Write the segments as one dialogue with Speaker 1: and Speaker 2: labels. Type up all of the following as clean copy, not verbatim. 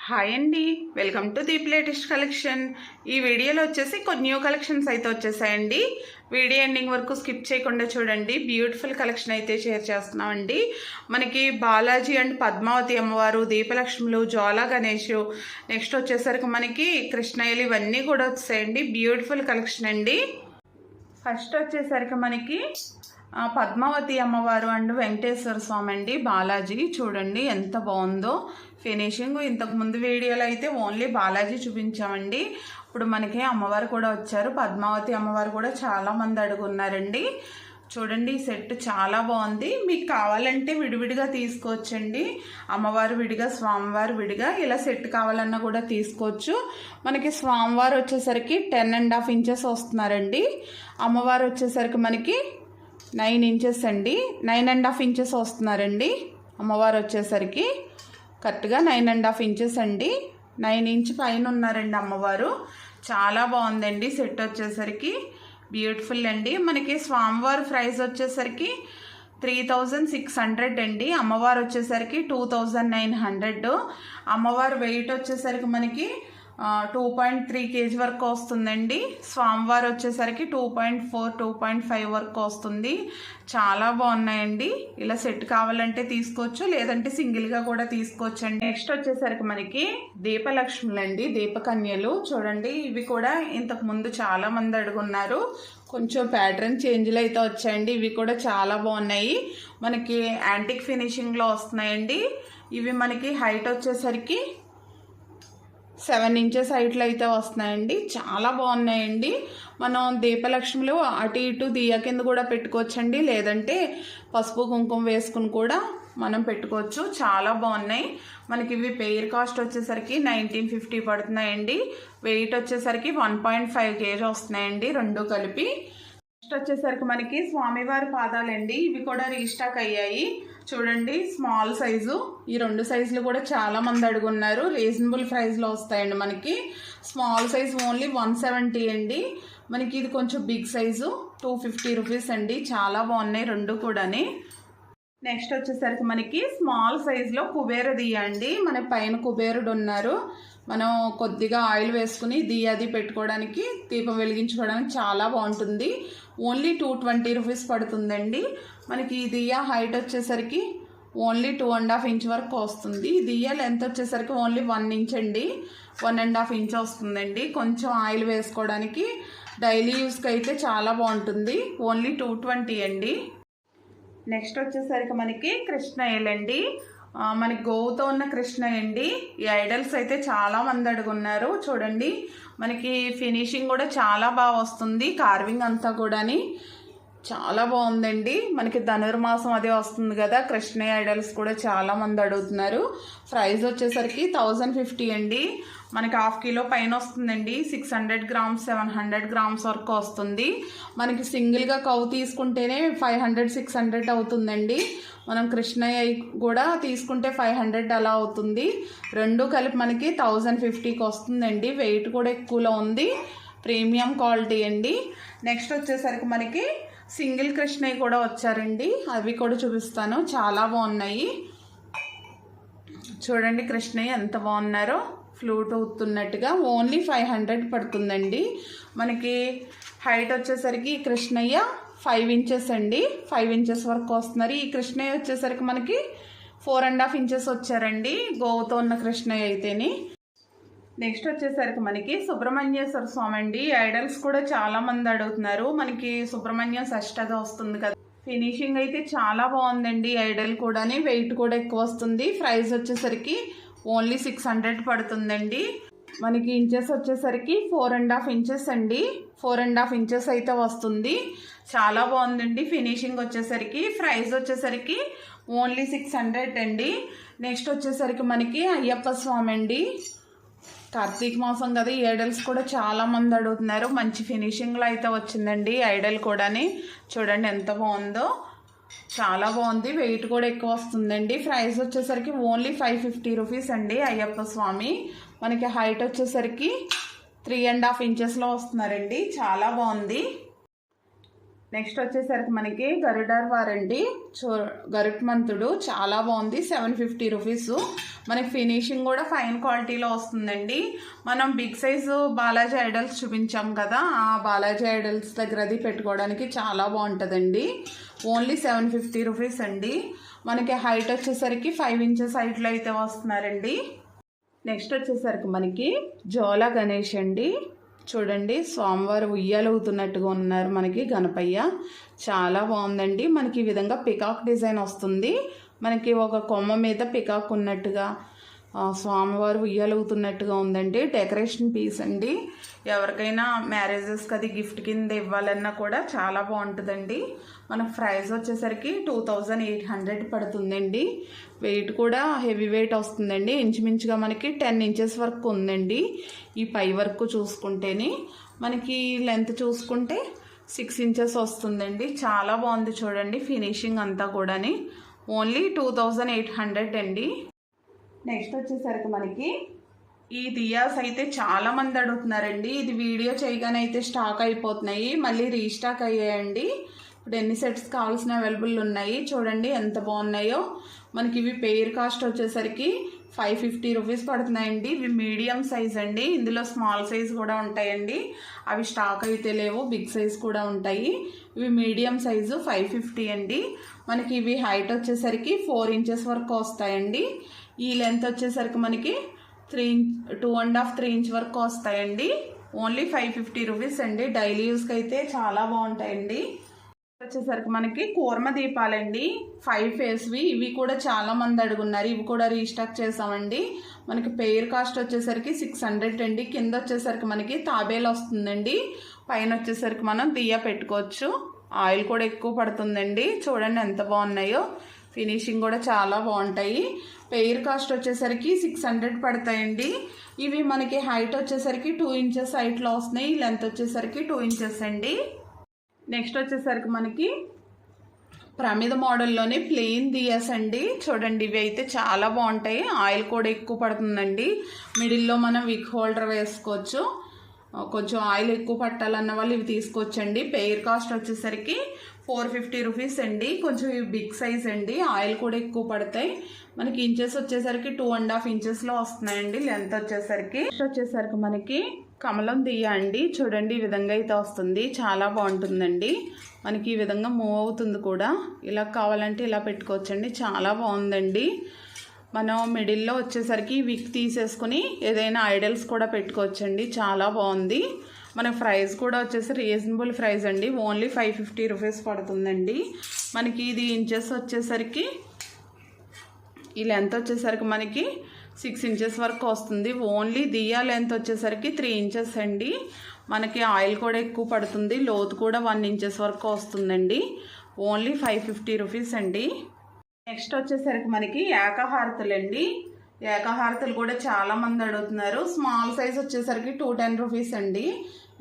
Speaker 1: Hi అండి, welcome to Deep latest collection. ఈ వీడియోలో వచ్చేసి కొన్ని న్యూ కలెక్షన్స్ అయితే వచ్చేసాయండి. వీడియో ఎండింగ్ వరకు స్కిప్ చేయకుండా చూడండి. బ్యూటిఫుల్ కలెక్షన్ అయితే షేర్ చేస్తున్నామండి. మనకి బాలాజీ అండ్ పద్మావతి అమ్మవారు, దీపలక్ష్ములు, జ్వాలా గణేష్, నెక్స్ట్ వచ్చేసరికి మనకి కృష్ణయ్యలు ఇవన్నీ కూడా వచ్చాయండి. బ్యూటిఫుల్ కలెక్షన్ అండి. ఫస్ట్ వచ్చేసరికి మనకి పద్మావతి అమ్మవారు అండ్ వెంకటేశ్వర స్వామి అండి. బాలాజీ చూడండి ఎంత బాగుందో ఫినిషింగ్. ఇంతకు ముందు వీడియోలో అయితే ఓన్లీ బాలాజీ చూపించామండి. ఇప్పుడు మనకి అమ్మవారు కూడా వచ్చారు. పద్మావతి అమ్మవారు కూడా చాలామంది అడుగున్నారండి. చూడండి ఈ సెట్ చాలా బాగుంది. మీకు కావాలంటే విడివిడిగా తీసుకోవచ్చండి. అమ్మవారు విడిగా, స్వామివారు విడిగా, ఇలా సెట్ కావాలన్నా కూడా తీసుకోవచ్చు. మనకి స్వామివారు వచ్చేసరికి 10.5 ఇంచెస్ వస్తున్నారండి. అమ్మవారు వచ్చేసరికి మనకి 9 ఇంచెస్ అండి. 9.5 ఇంచెస్ వస్తున్నారండి. అమ్మవారు వచ్చేసరికి కరెక్ట్గా 9.5 ఇంచెస్ అండి. 9 ఇంచ్ పైన ఉన్నారండి అమ్మవారు. చాలా బాగుందండి సెట్ వచ్చేసరికి. బ్యూటిఫుల్ అండి. మనకి స్వామివారి ప్రైస్ వచ్చేసరికి 3600 అండి. అమ్మవారు వచ్చేసరికి 2900. అమ్మవారు వెయిట్ వచ్చేసరికి మనకి 2.3 kg వరకు వస్తుందండి. స్వామివారు వచ్చేసరికి 2.4, 2.5 వరకు వస్తుంది. చాలా బాగున్నాయండి. ఇలా సెట్ కావాలంటే తీసుకోవచ్చు, లేదంటే సింగిల్గా కూడా తీసుకోవచ్చు అండి. నెక్స్ట్ వచ్చేసరికి మనకి దీపలక్ష్ములు అండి, దీపకన్యలు చూడండి. ఇవి కూడా ఇంతకు ముందు చాలా మంది అడుగున్నారు. కొంచెం ప్యాటర్న్ చేంజ్లు అయితే వచ్చాయండి. ఇవి కూడా చాలా బాగున్నాయి. మనకి యాంటిక్ ఫినిషింగ్లో వస్తున్నాయండి. ఇవి మనకి హైట్ వచ్చేసరికి 7 ఇంచెస్ హైట్లో అయితే వస్తున్నాయండి. చాలా బాగున్నాయండి. మనం దీపలక్ష్మిలో అటు ఇటు దియ్య కింద కూడా పెట్టుకోవచ్చండి, లేదంటే పసుపు కుంకుమ వేసుకుని కూడా మనం పెట్టుకోవచ్చు. చాలా బాగున్నాయి. మనకి ఇవి పెయిర్ కాస్ట్ వచ్చేసరికి 1950 పడుతున్నాయండి. వెయిట్ వచ్చేసరికి 1.5 kg వస్తున్నాయండి రెండు కలిపి. నెక్స్ట్ వచ్చేసరికి మనకి స్వామివారి పాదాలండి. ఇవి కూడా రీస్టాక్ అయ్యాయి. చూడండి స్మాల్ సైజు. ఈ రెండు సైజులు కూడా చాలా మంది అడుగున్నారు. రీజనబుల్ ప్రైస్లో వస్తాయండి మనకి. స్మాల్ సైజ్ ఓన్లీ 170 అండి. మనకి ఇది కొంచెం బిగ్ సైజు 250 రూపీస్ అండి. చాలా బాగున్నాయి రెండు కూడాని. నెక్స్ట్ వచ్చేసరికి మనకి స్మాల్ సైజులో కుబేర దియ్య అండి. మన పైన కుబేరుడు ఉన్నారు. మనం కొద్దిగా ఆయిల్ వేసుకుని దియ్యది పెట్టుకోవడానికి, దీపం వెలిగించుకోవడానికి చాలా బాగుంటుంది. ఓన్లీ 220 రూపీస్ పడుతుందండి. మనకి ఈ దియ్య హైట్ వచ్చేసరికి ఓన్లీ 2.5 ఇంచ్ వరకు వస్తుంది. దియ్య లెంత్ వచ్చేసరికి ఓన్లీ 1 ఇంచ్ అండి. 1.5 ఇంచ్ వస్తుందండి. కొంచెం ఆయిల్ వేసుకోవడానికి, డైలీ యూస్కి అయితే చాలా బాగుంటుంది. ఓన్లీ 220 అండి. నెక్స్ట్ వచ్చేసరికి మనకి కృష్ణయ్యలండి. మనకి గోవుతో ఉన్న కృష్ణయ్య అండి. ఈ ఐడల్స్ అయితే చాలా మంది అడుగున్నారు. చూడండి మనకి ఫినిషింగ్ కూడా చాలా బాగా వస్తుంది. కార్వింగ్ అంతా కూడాని చాలా బాగుందండి. మనకి ధనుర్మాసం అదే వస్తుంది కదా, కృష్ణయ్య ఐడల్స్ కూడా చాలా మంది అడుగుతున్నారు. ప్రైస్ వచ్చేసరికి 1050 అండి. మనకి 1/2 కిలో పైన వస్తుందండి. 600 గ్రామ్స్ 700 గ్రామ్స్ వరకు వస్తుంది. మనకి సింగిల్గా కవ్వు తీసుకుంటేనే 500, 600 అవుతుందండి. మనం కృష్ణయ్య కూడా తీసుకుంటే 500 అలా అవుతుంది. రెండు కలిపి మనకి 1050కి వస్తుందండి. వెయిట్ కూడా ఎక్కువలో ఉంది. ప్రీమియం క్వాలిటీ అండి. నెక్స్ట్ వచ్చేసరికి మనకి సింగిల్ కృష్ణయ్య కూడా వచ్చారండి. అవి కూడా చూపిస్తాను. చాలా బాగున్నాయి. చూడండి కృష్ణయ్య ఎంత బాగున్నారో, ఫ్లూట్ అవుతున్నట్టుగా. ఓన్లీ 500 పడుతుందండి. మనకి హైట్ వచ్చేసరికి కృష్ణయ్య 5 ఇంచెస్ అండి. 5 ఇంచెస్ వరకు వస్తున్నారు. ఈ కృష్ణయ్య వచ్చేసరికి మనకి 4.5 ఇంచెస్ వచ్చారండి, గోవుతో ఉన్న కృష్ణయ్య అయితేని. నెక్స్ట్ వచ్చేసరికి మనకి సుబ్రహ్మణ్యేశ్వర స్వామి అండి. ఐడల్స్ కూడా చాలా మంది అడుగుతున్నారు. మనకి సుబ్రహ్మణ్యం షష్టగా వస్తుంది కదా, ఫినిషింగ్ అయితే చాలా బాగుందండి. ఐడల్ కూడాని వెయిట్ కూడా ఎక్కువ వస్తుంది. ప్రైస్ వచ్చేసరికి ఓన్లీ 600 పడుతుందండి. మనకి ఇంచెస్ వచ్చేసరికి 4.5 ఇంచెస్ అండి. 4.5 ఇంచెస్ అయితే వస్తుంది. చాలా బాగుందండి ఫినిషింగ్ వచ్చేసరికి. ప్రైస్ వచ్చేసరికి ఓన్లీ 600 అండి. నెక్స్ట్ వచ్చేసరికి మనకి అయ్యప్ప స్వామి అండి. కార్తీక మాసం కదా, ఈ ఐడల్స్ కూడా చాలా మంది అడుగుతున్నారు. మంచి ఫినిషింగ్లో అయితే వచ్చిందండి ఐడల్ కూడాని. చూడండి ఎంత బాగుందో, చాలా బాగుంది. వెయిట్ కూడా ఎక్కువ వస్తుందండి. ప్రైస్ వచ్చేసరికి ఓన్లీ 550 రూపీస్ అండి. అయ్యప్ప స్వామి మనకి హైట్ వచ్చేసరికి 3.5 ఇంచెస్లో వస్తున్నారండి. చాలా బాగుంది. నెక్స్ట్ వచ్చేసరికి మనకి గరుడర్ వారండి. గరుత్మంతుడు చాలా బాగుంది. 750 రూపీస్. మనకి ఫినిషింగ్ కూడా ఫైన్ క్వాలిటీలో వస్తుందండి. మనం బిగ్ సైజు బాలాజీ ఐడల్స్ చూపించాం కదా, ఆ బాలాజీ ఐడల్స్ దగ్గర అది పెట్టుకోవడానికి చాలా బాగుంటుందండి. ఓన్లీ 750 రూపీస్ అండి. మనకి హైట్ వచ్చేసరికి 5 ఇంచెస్ హైట్లో అయితే వస్తున్నారండి. నెక్స్ట్ వచ్చేసరికి మనకి జోల గణేష్ అండి. చూడండి, స్వామివారు ఉయ్యాలవుతున్నట్టుగా ఉన్నారు మనకి గణపయ్య. చాలా బాగుందండి. మనకి ఈ విధంగా పికాక్ డిజైన్ వస్తుంది. మనకి ఒక కొమ్మ మీద పికాక్ ఉన్నట్టుగా స్వామివారు ఉయ్యాలవుతున్నట్టుగా ఉందండి. డెకరేషన్ పీస్ అండి. ఎవరికైనా మ్యారేజెస్కి అది గిఫ్ట్ కింద ఇవ్వాలన్నా కూడా చాలా బాగుంటుందండి. మన ప్రైస్ వచ్చేసరికి 2800 పడుతుందండి. వెయిట్ కూడా హెవీ వెయిట్ వస్తుందండి. ఇంచుమించుగా మనకి 10 ఇంచెస్ వరకు ఉందండి. ఈ పై వరకు చూసుకుంటేనే మనకి లెంత్ చూసుకుంటే 6 ఇంచెస్ వస్తుందండి. చాలా బాగుంది చూడండి ఫినిషింగ్ అంతా కూడాని. ఓన్లీ 2800 అండి. నెక్స్ట్ వచ్చేసరికి మనకి ఈ దియాస్ అయితే చాలా మంది అడుగుతున్నారండి. ఇది వీడియో చేయగానే అయితే స్టాక్ అయిపోతున్నాయి, మళ్ళీ రీస్టాక్ అయ్యాయండి. ఇప్పుడు ఎన్ని సెట్స్ కావాల్సిన అవైలబుల్ ఉన్నాయి చూడండి ఎంత బాగున్నాయో. మనకి ఇవి పెయిర్ కాస్ట్ వచ్చేసరికి 550 రూపీస్ పడుతున్నాయండి. ఇవి మీడియం సైజ్ అండి. ఇందులో స్మాల్ సైజ్ కూడా ఉంటాయండి. అవి స్టాక్ అయితే లేవు. బిగ్ సైజ్ కూడా ఉంటాయి. ఇవి మీడియం సైజు 550 అండి. మనకి ఇవి హైట్ వచ్చేసరికి 4 ఇంచెస్ వరకు వస్తాయండి. ఈ లెంత్ వచ్చేసరికి మనకి 2.5-3 ఇంచ్ వరకు వస్తాయండి. ఓన్లీ 550 రూపీస్ అండి. డైలీ యూస్కి అయితే చాలా బాగుంటాయండి. వచ్చేసరికి మనకి కూర్మ దీపాలండి, 5 ఫేస్వి. ఇవి కూడా చాలా మంది అడుగున్నారు. ఇవి కూడా రీస్టాక్ చేసామండి. మనకి పెయిర్ కాస్ట్ వచ్చేసరికి 600 అండి. కింద వచ్చేసరికి మనకి తాబేలు వస్తుందండి. పైన వచ్చేసరికి మనం దియ్య పెట్టుకోవచ్చు. ఆయిల్ కూడా ఎక్కువ పడుతుందండి. చూడండి ఎంత బాగున్నాయో. ఫినిషింగ్ కూడా చాలా బాగుంటాయి. పెయిర్ కాస్ట్ వచ్చేసరికి 600 పడతాయండి. ఇవి మనకి హైట్ వచ్చేసరికి 2 ఇంచెస్ హైట్లో వస్తున్నాయి. లెంత్ వచ్చేసరికి 2 ఇంచెస్ అండి. నెక్స్ట్ వచ్చేసరికి మనకి ప్రమిద మోడల్లోనే ప్లెయిన్ దియాస్ అండి. చూడండి ఇవి అయితే చాలా బాగుంటాయి. ఆయిల్ కూడా ఎక్కువ పడుతుందండి. మిడిల్లో మనం విక్ హోల్డర్ వేసుకోవచ్చు. కొంచెం ఆయిల్ ఎక్కువ పట్టాలన్న వాళ్ళు ఇవి తీసుకోవచ్చండి. పెయిర్ కాస్ట్ వచ్చేసరికి 450 రూపీస్ అండి. కొంచెం ఇవి బిగ్ సైజ్ అండి. ఆయిల్ కూడా ఎక్కువ పడతాయి. మనకి ఇంచెస్ వచ్చేసరికి 2.5 ఇంచెస్లో వస్తున్నాయండి. లెంత్ వచ్చేసరికి మనకి కమలం దియ్య అండి. చూడండి ఈ విధంగా అయితే వస్తుంది. చాలా బాగుంటుందండి. మనకి ఈ విధంగా మూవ్ అవుతుంది కూడా. ఇలా కావాలంటే ఇలా పెట్టుకోవచ్చండి. చాలా బాగుందండి. మనం మిడిల్లో వచ్చేసరికి విక్ తీసేసుకుని ఏదైనా ఐడల్స్ కూడా పెట్టుకోవచ్చండి. చాలా బాగుంది. మన ప్రైస్ కూడా వచ్చేసి రీజనబుల్ ప్రైస్ అండి. ఓన్లీ 550 రూపీస్ పడుతుందండి. మనకి ఇది ఇంచెస్ వచ్చేసరికి ఈ లెంత్ వచ్చేసరికి మనకి 6 ఇంచెస్ వరకు వస్తుంది. ఓన్లీ దియా లెంత్ వచ్చేసరికి 3 ఇంచెస్ అండి. మనకి ఆయిల్ కూడా ఎక్కువ పడుతుంది. లోతు కూడా 1 ఇంచెస్ వరకు వస్తుందండి. ఓన్లీ 550 రూపీస్ అండి. నెక్స్ట్ వచ్చేసరికి మనకి ఏకహారతులండి. ఏకహారతులు కూడా చాలా మంది అడుగుతున్నారు. స్మాల్ సైజ్ వచ్చేసరికి 210 రూపీస్ అండి.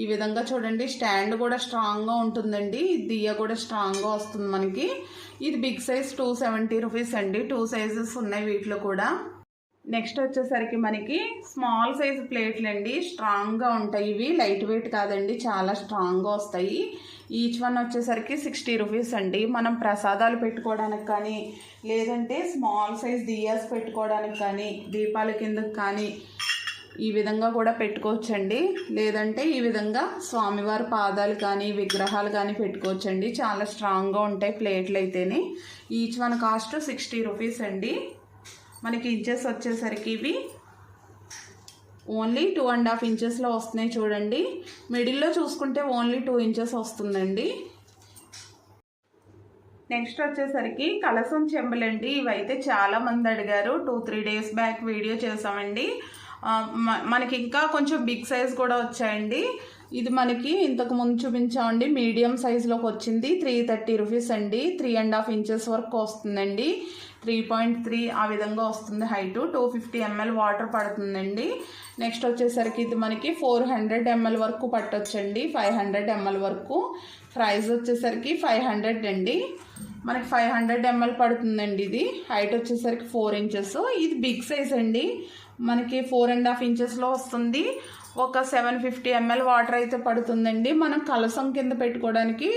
Speaker 1: ఈ విధంగా చూడండి స్టాండ్ కూడా స్ట్రాంగ్గా ఉంటుందండి. దియ్య కూడా స్ట్రాంగ్గా వస్తుంది మనకి. ఇది బిగ్ సైజ్ 270 రూపీస్ అండి. 2 సైజెస్ ఉన్నాయి వీటిలో కూడా. నెక్స్ట్ వచ్చేసరికి మనకి స్మాల్ సైజ్ ప్లేట్లు అండి. స్ట్రాంగ్గా ఉంటాయి. ఇవి లైట్ వెయిట్ కాదండి, చాలా స్ట్రాంగ్గా వస్తాయి. ఈచ్ వన్ వచ్చేసరికి 60 రూపీస్ అండి. మనం ప్రసాదాలు పెట్టుకోవడానికి కానీ, లేదంటే స్మాల్ సైజ్ దియాస్ పెట్టుకోవడానికి కానీ, దీపాల కిందకి కానీ ఈ విధంగా కూడా పెట్టుకోవచ్చండి. లేదంటే ఈ విధంగా స్వామివారి పాదాలు కానీ, విగ్రహాలు కానీ పెట్టుకోవచ్చండి. చాలా స్ట్రాంగ్గా ఉంటాయి ప్లేట్లు అయితేనే. ఈచ్ వన్ కాస్ట్ 60 రూపీస్ అండి. మనకి ఇంచెస్ వచ్చేసరికి ఇవి ఓన్లీ 2.5 ఇంచెస్లో వస్తున్నాయి చూడండి. మిడిల్లో చూసుకుంటే ఓన్లీ 2 ఇంచెస్ వస్తుందండి. నెక్స్ట్ వచ్చేసరికి కలసం చెంబులండి. ఇవైతే చాలా మంది అడిగారు. 2-3 డేస్ బ్యాక్ వీడియో చేసామండి. మనకి ఇంకా కొంచెం బిగ్ సైజ్ కూడా వచ్చాయండి. ఇది మనకి ఇంతకు ముందు చూపించామండి. మీడియం సైజులోకి వచ్చింది. 330 రూపీస్ అండి. 3.5 ఇంచెస్ వరకు వస్తుందండి. 3.3 ఆ విధంగా వస్తుంది హైట్. 250 ml వాటర్ పడుతుందండి. నెక్స్ట్ వచ్చేసరికి ఇది మనకి 400 ml వరకు పట్టొచ్చండి. 500 ml వరకు. ప్రైస్ వచ్చేసరికి 500 అండి. మనకి 500 ml పడుతుందండి. ఇది హైట్ వచ్చేసరికి 4 ఇంచెస్. ఇది బిగ్ సైజ్ అండి. మనకి 4.5 ఇంచెస్లో వస్తుంది. ఒక 750 ml వాటర్ అయితే పడుతుందండి. మనం కలసం కింద పెట్టుకోవడానికి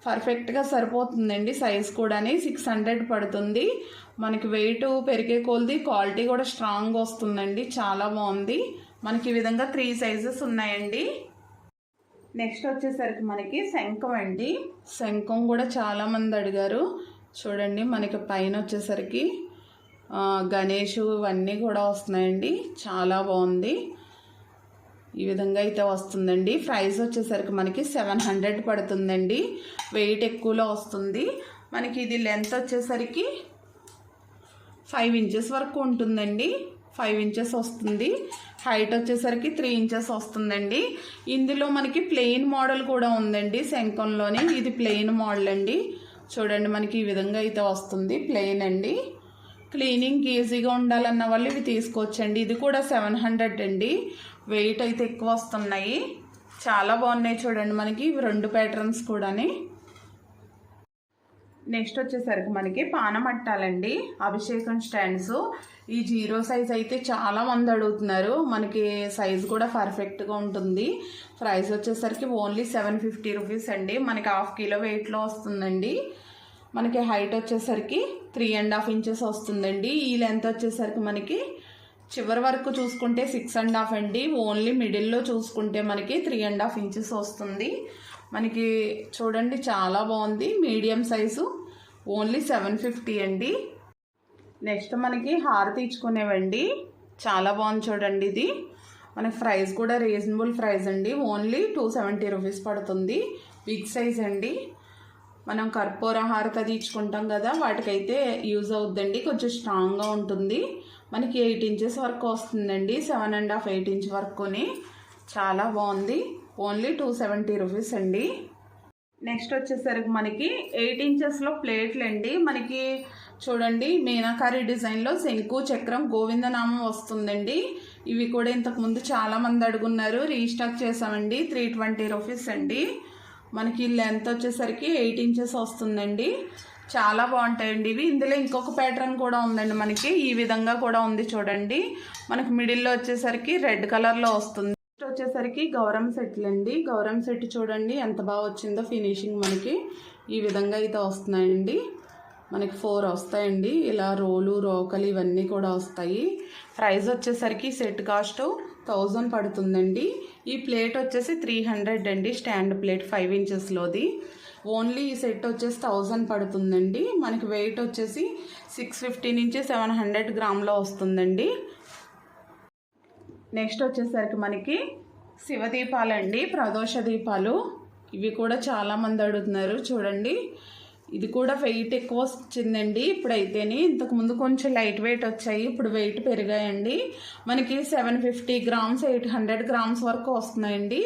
Speaker 1: పర్ఫెక్ట్గా సరిపోతుందండి. సైజ్ కూడా 600 పడుతుంది. మనకి వెయిట్ పెరిగే కొలది క్వాలిటీ కూడా స్ట్రాంగ్ వస్తుందండి. చాలా బాగుంది. మనకి ఈ విధంగా 3 సైజెస్ ఉన్నాయండి. నెక్స్ట్ వచ్చేసరికి మనకి శంఖం అండి. శంఖం కూడా చాలామంది అడిగారు. చూడండి మనకి పైన వచ్చేసరికి గణేష్ ఇవన్నీ కూడా వస్తున్నాయండి. చాలా బాగుంది. ఈ విధంగా అయితే వస్తుందండి. ప్రైస్ వచ్చేసరికి మనకి 700 పడుతుందండి. వెయిట్ ఎక్కువలో వస్తుంది. మనకి ఇది లెంత్ వచ్చేసరికి 5 ఇంచెస్ వరకు ఉంటుందండి. 5 ఇంచెస్ వస్తుంది. హైట్ వచ్చేసరికి 3 ఇంచెస్ వస్తుందండి. ఇందులో మనకి ప్లెయిన్ మోడల్ కూడా ఉందండి శంఖంలోని. ఇది ప్లెయిన్ మోడల్ అండి. చూడండి మనకి ఈ విధంగా అయితే వస్తుంది. ప్లెయిన్ అండి. క్లీనింగ్ ఈజీగా ఉండాలన్న వాళ్ళు ఇవి తీసుకోవచ్చండి. ఇది కూడా 700 అండి. వెయిట్ అయితే ఎక్కువ వస్తున్నాయి. చాలా బాగున్నాయి. చూడండి మనకి ఇవి 2 ప్యాటర్న్స్ కూడాని. నెక్స్ట్ వచ్చేసరికి మనకి పానమట్టాలండి. అభిషేకం స్టాండ్స్. ఈ 0 సైజ్ అయితే చాలా మంది అడుగుతున్నారు. మనకి సైజ్ కూడా పర్ఫెక్ట్గా ఉంటుంది. ప్రైస్ వచ్చేసరికి ఓన్లీ 750 రూపీస్ అండి. మనకి 1/2 కిలో వెయిట్లో వస్తుందండి. మనకి హైట్ వచ్చేసరికి 3.5 ఇంచెస్ వస్తుందండి. ఈ లెంత్ వచ్చేసరికి మనకి చివరి వరకు చూసుకుంటే 6.5 అండి. ఓన్లీ మిడిల్లో చూసుకుంటే మనకి 3.5 ఇంచెస్ వస్తుంది. మనకి చూడండి చాలా బాగుంది. మీడియం సైజు ఓన్లీ 750 అండి. నెక్స్ట్ మనకి హారతి ఇచ్చుకునేవండి. చాలా బాగుంది చూడండి. ఇది మనకి ప్రైస్ కూడా రీజనబుల్ ప్రైస్ అండి. ఓన్లీ 270 రూపీస్ పడుతుంది. బిగ్ సైజ్ అండి. మనం కర్పూర హారతి అది ఇచ్చుకుంటాం కదా, వాటికైతే యూజ్ అవుద్దండి. కొంచెం స్ట్రాంగ్గా ఉంటుంది. మనకి 8 ఇంచెస్ వరకు వస్తుందండి. 7.5 8 ఇంచ్ వరకుని. చాలా బాగుంది. ఓన్లీ 270 రూపీస్ అండి. నెక్స్ట్ వచ్చేసరికి మనకి 8 ఇంచెస్లో ప్లేట్లు అండి. మనకి చూడండి మీనాకారి డిజైన్లో శంకు చక్రం గోవిందనామం వస్తుందండి. ఇవి కూడా ఇంతకుముందు చాలామంది అడుగున్నారు. రీస్టాక్ చేసామండి. 320 రూపీస్ అండి. మనకి లెంత్ వచ్చేసరికి 8 ఇంచెస్ వస్తుందండి. చాలా బాగుంటాయండి ఇవి. ఇందులో ఇంకొక ప్యాటర్న్ కూడా ఉందండి. మనకి ఈ విధంగా కూడా ఉంది చూడండి. మనకి మిడిల్లో వచ్చేసరికి రెడ్ కలర్లో వస్తుంది. వచ్చేసరికి గౌరం సెట్లు అండి. గౌరం సెట్ చూడండి ఎంత బాగా వచ్చిందో ఫినిషింగ్. మనకి ఈ విధంగా అయితే వస్తున్నాయండి. మనకి 4 వస్తాయండి. ఇలా రోలు రోకలు ఇవన్నీ కూడా వస్తాయి. ప్రైస్ వచ్చేసరికి సెట్ కాస్ట్ 1000 పడుతుందండి. ఈ ప్లేట్ వచ్చేసి 300 అండి. Stand plate 5 ఇంచెస్లోది. ఓన్లీ ఈ సెట్ వచ్చేసి 1000 పడుతుందండి. మనకి వెయిట్ వచ్చేసి 650 నుంచి 700 గ్రాములో వస్తుందండి. నెక్స్ట్ వచ్చేసరికి మనకి శివదీపాలండి. ప్రదోష దీపాలు. ఇవి కూడా చాలామంది అడుగుతున్నారు. చూడండి ఇది కూడా వెయిట్ ఎక్కువ వచ్చిందండి ఇప్పుడైతేనే. ఇంతకుముందు కొంచెం లైట్ వెయిట్ వచ్చాయి. ఇప్పుడు వెయిట్ పెరిగాయండి. మనకి 750 గ్రామ్స్ 800 గ్రామ్స్ వరకు వస్తున్నాయండి.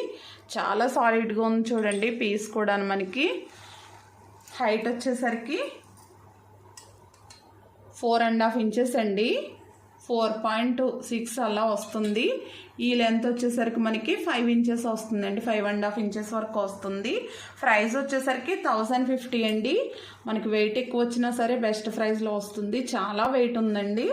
Speaker 1: చాలా సాలిడ్గా ఉంది చూడండి పీస్ కూడా. మనకి హైట్ వచ్చేసరికి 4.5 ఇంచెస్ అండి. 4.6 అలా వస్తుంది. ఈ లెంత్ వచ్చేసరికి మనకి 5 ఇంచెస్ వస్తుందండి. 5.5 ఇంచెస్ వరకు వస్తుంది. ప్రైస్ వచ్చేసరికి 1050 అండి. మనకి వెయిట్ ఎక్కువ వచ్చినా సరే బెస్ట్ ప్రైస్లో వస్తుంది. చాలా వెయిట్ ఉందండి.